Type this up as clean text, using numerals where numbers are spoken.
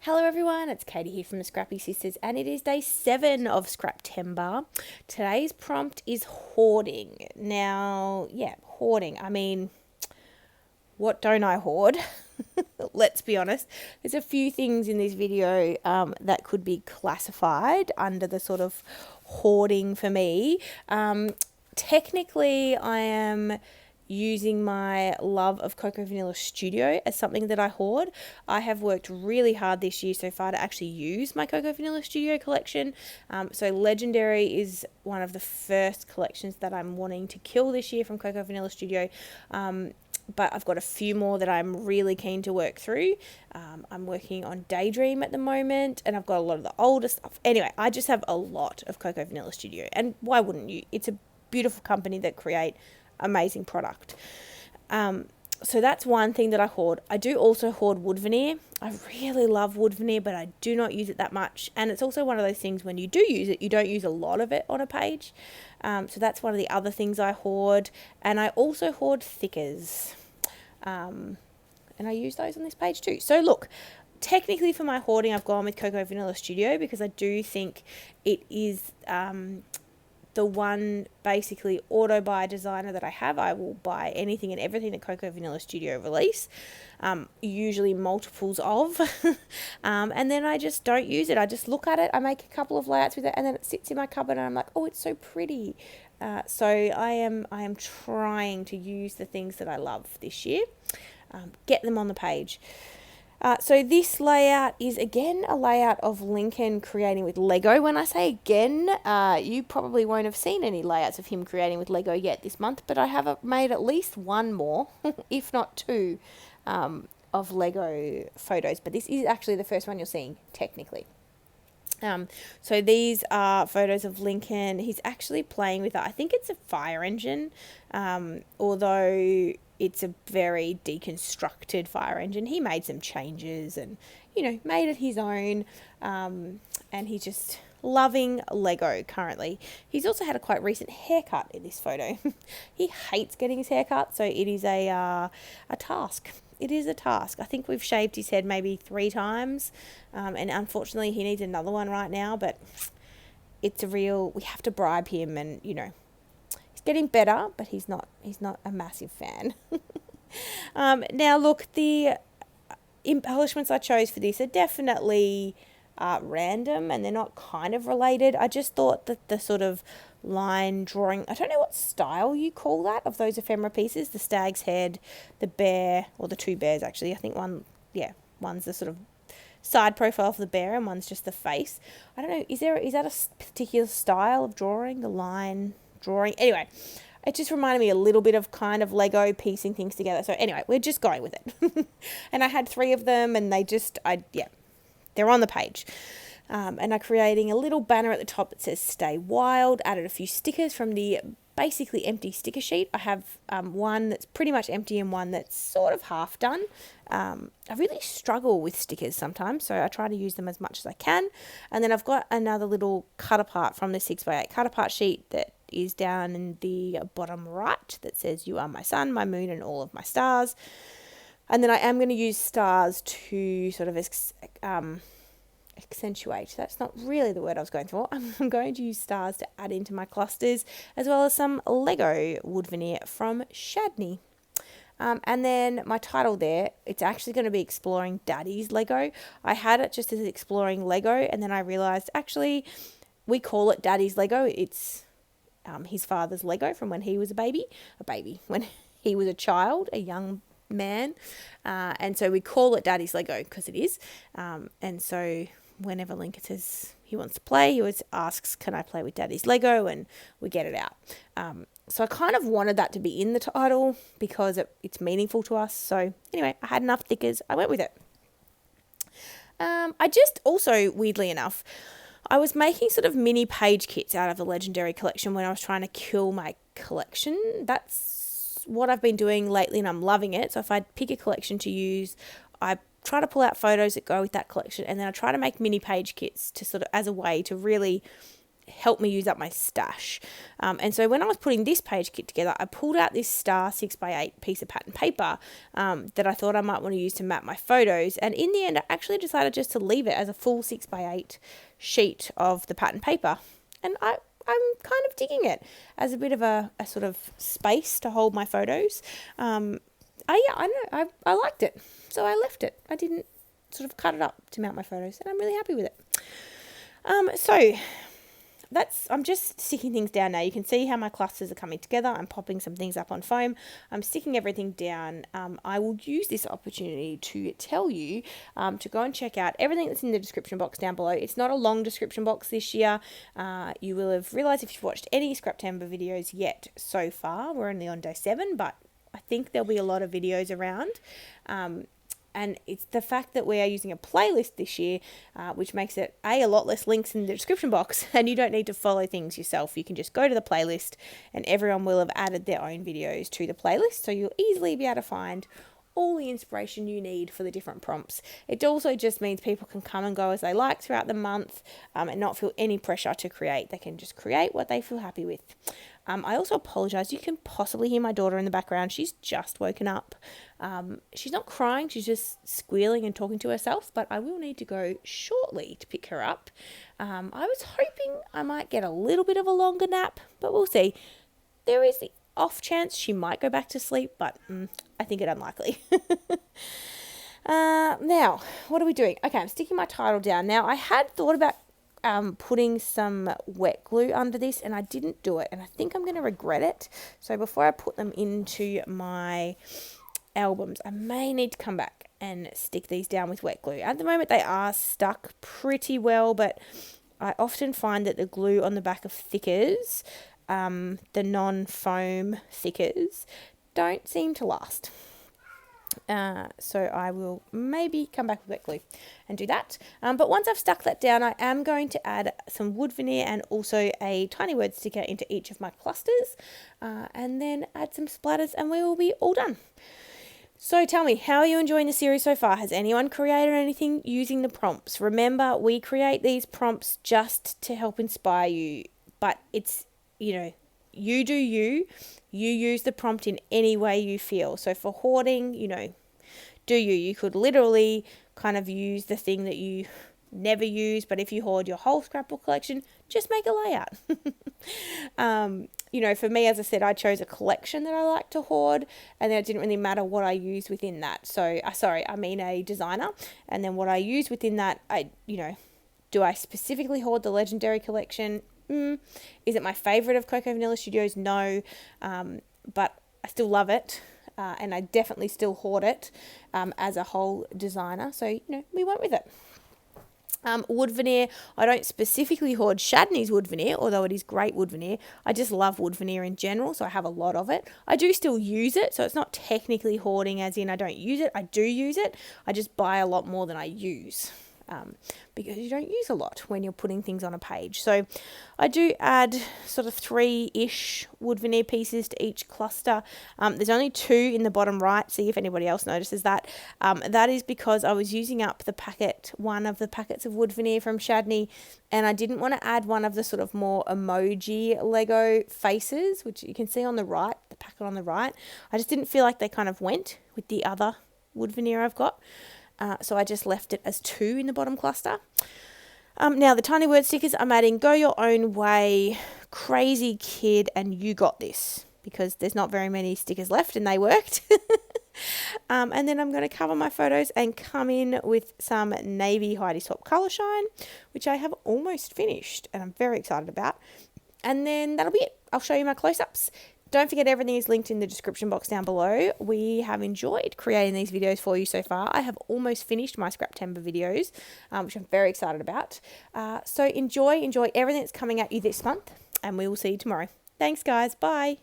Hello everyone, it's Katie here from the Scrappy Sisters and it is day 7 of Scraptember. Today's prompt is hoarding. Now, hoarding. I mean, what don't I hoard? Let's be honest. There's a few things in this video that could be classified under the sort of hoarding for me. Technically, I am using my love of Cocoa Vanilla Studio as something that I hoard. I have worked really hard this year so far to actually use my Cocoa Vanilla Studio collection. So Legendary is one of the first collections that I'm wanting to kill this year from Cocoa Vanilla Studio. But I've got a few more that I'm really keen to work through. I'm working on Daydream at the moment, and I've got a lot of the older stuff. Anyway, I just have a lot of Cocoa Vanilla Studio, and why wouldn't you? It's a beautiful company that create amazing product. So that's one thing that I hoard. I do also hoard wood veneer. I really love wood veneer, but I do not use it that much. And it's also one of those things when you do use it, you don't use a lot of it on a page. So that's one of the other things I hoard. And I also hoard thickers. And I use those on this page too. So look, technically for my hoarding, I've gone with Cocoa Vanilla Studio because I do think it is the one basically auto buy designer that I have. I will buy anything and everything that Cocoa Vanilla Studio release, usually multiples of, and then I just don't use it. I just look at it, I make a couple of layouts with it, and then it sits in my cupboard and I'm like, oh, it's so pretty. So I am trying to use the things that I love this year, get them on the page. So this layout is again a layout of Lincoln creating with Lego. When I say again, you probably won't have seen any layouts of him creating with Lego yet this month, but I have made at least one more, if not two, of Lego photos. But this is actually the first one you're seeing, technically. So these are photos of Lincoln. He's actually playing with, I think it's a fire engine, although it's a very deconstructed fire engine. He made some changes and, made it his own. And he's just loving Lego currently. He's also had a quite recent haircut in this photo. He hates getting his hair cut, so it is a task. It is a task. I think we've shaved his head maybe 3 times. And unfortunately he needs another one right now, but we have to bribe him and, getting better, but he's not a massive fan. Now look, the embellishments I chose for this are definitely random and they're not kind of related. I just thought that the sort of line drawing, I don't know what style you call that, of those ephemera pieces, the stag's head, the bear, or the 2 bears actually. I think one's the sort of side profile of the bear and one's just the face. I don't know, is that a particular style of drawing, the line drawing? Anyway, it just reminded me a little bit of kind of Lego piecing things together. So anyway, we're just going with it. And I had 3 of them and they're on the page. And I'm creating a little banner at the top that says Stay Wild, added a few stickers from the basically empty sticker sheet. I have one that's pretty much empty and one that's sort of half done. I really struggle with stickers sometimes, so I try to use them as much as I can. And then I've got another little cut apart from the 6x8 cut apart sheet that is down in the bottom right that says You Are My Sun, My Moon and All of My Stars. And then I am going to use stars to sort of accentuate. That's not really the word I was going for. I'm going to use stars to add into my clusters, as well as some Lego wood veneer from Shadney. And then my title there, it's actually going to be Exploring Daddy's Lego. I had it just as Exploring Lego, and then I realised actually we call it Daddy's Lego. It's his father's Lego from when he was a baby, when he was a child, a young man. And so we call it Daddy's Lego because it is. And so whenever Lincoln says he wants to play, he always asks, can I play with Daddy's Lego? And we get it out. So I kind of wanted that to be in the title because it's meaningful to us. So anyway, I had enough thickers. I went with it. I just also, weirdly enough, I was making sort of mini page kits out of the Legendary collection when I was trying to kill my collection. That's what I've been doing lately and I'm loving it. So if I pick a collection to use, I try to pull out photos that go with that collection, and then I try to make mini page kits to sort of as a way to really help me use up my stash. And so when I was putting this page kit together, I pulled out this star 6x8 piece of pattern paper that I thought I might want to use to map my photos. And in the end, I actually decided just to leave it as a full 6x8 sheet of the pattern paper. And I'm kind of digging it as a bit of a sort of space to hold my photos. I liked it, so I left it. I didn't sort of cut it up to mount my photos, and I'm really happy with it. So I'm just sticking things down now. You can see how my clusters are coming together. I'm popping some things up on foam. I'm sticking everything down. I will use this opportunity to tell you to go and check out everything that's in the description box down below. It's not a long description box this year. You will have realised if you've watched any Scraptember videos yet so far. We're only on day 7, but I think there'll be a lot of videos around. And it's the fact that we are using a playlist this year, which makes it, a lot less links in the description box, and you don't need to follow things yourself. You can just go to the playlist, and everyone will have added their own videos to the playlist, so you'll easily be able to find all the inspiration you need for the different prompts. It also just means people can come and go as they like throughout the month and not feel any pressure to create. They can just create what they feel happy with. I also apologise. You can possibly hear my daughter in the background. She's just woken up. She's not crying. She's just squealing and talking to herself, but I will need to go shortly to pick her up. I was hoping I might get a little bit of a longer nap, but we'll see. There is the off chance she might go back to sleep, but I think it unlikely. Now, what are we doing? Okay, I'm sticking my title down. Now, I had thought about putting some wet glue under this, and I didn't do it, and I think I'm going to regret it. So before I put them into my albums, I may need to come back and stick these down with wet glue. At the moment, they are stuck pretty well, but I often find that the glue on the back of thickers, the non-foam thickers, don't seem to last. So I will maybe come back with wet glue and do that. But once I've stuck that down, I am going to add some wood veneer and also a tiny word sticker into each of my clusters, and then add some splatters, and we will be all done. So tell me, how are you enjoying the series so far? Has anyone created anything using the prompts? Remember, we create these prompts just to help inspire you, but it's, you do you use the prompt in any way you feel. So for hoarding, you could literally kind of use the thing that you never use, but if you hoard your whole scrapbook collection, just make a layout. For me, as I said, I chose a collection that I like to hoard, and then it didn't really matter what I used within that. So, a designer, and then what I use within that, do I specifically hoard the Legendary collection? Is it my favourite of Cocoa Vanilla Studios? No, but I still love it, and I definitely still hoard it as a whole designer. So, we went with it. Wood veneer, I don't specifically hoard Chardonnay's wood veneer, although it is great wood veneer. I just love wood veneer in general, so I have a lot of it. I do still use it, so it's not technically hoarding as in I don't use it. I do use it. I just buy a lot more than I use. Because you don't use a lot when you're putting things on a page. So I do add sort of 3-ish wood veneer pieces to each cluster. There's only 2 in the bottom right. See if anybody else notices that. That is because I was using up one of the packets of wood veneer from Chardonnay, and I didn't want to add one of the sort of more emoji Lego faces, which you can see on the right, the packet on the right. I just didn't feel like they kind of went with the other wood veneer I've got. So I just left it as 2 in the bottom cluster. Now the tiny word stickers, I'm adding Go Your Own Way, Crazy Kid, and You Got This, because there's not very many stickers left and they worked. And then I'm going to cover my photos and come in with some Navy Heidi Swap Colour Shine, which I have almost finished and I'm very excited about. And then that'll be it. I'll show you my close-ups. Don't forget, everything is linked in the description box down below. We have enjoyed creating these videos for you so far. I have almost finished my Scraptember videos, which I'm very excited about. So enjoy everything that's coming at you this month, and we will see you tomorrow. Thanks, guys. Bye.